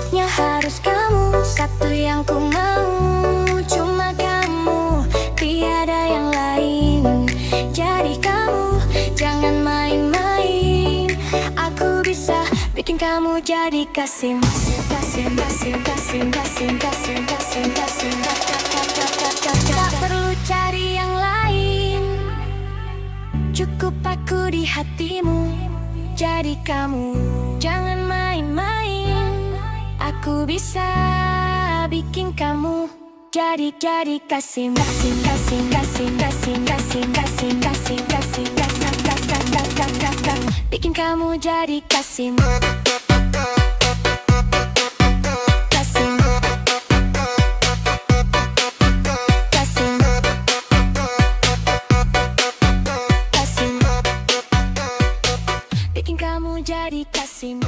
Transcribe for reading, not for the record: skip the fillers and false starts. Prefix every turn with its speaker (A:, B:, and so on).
A: Untuknya harus kamu, satu yang ku mau. Cuma kamu, tiada yang lain. Jadi kamu, jangan main-main. Aku bisa bikin kamu jadi Kasim. Kasim, Kasim, Kasim, Kasim, Kasim, Kasim, Kasim. Tak perlu cari yang lain, cukup aku di hatimu. Jadi kamu, jangan main-main. Aku bisa bikin kamu jadi Kasim. Kasim, Kasim, Kasim, Kasim, Kasim, Kasim, Kasim, Kasim, Kasim. Bikin kamu jadi Kasim. Kasim, Kasim, Kasim. Bikin kamu jadi Kasim.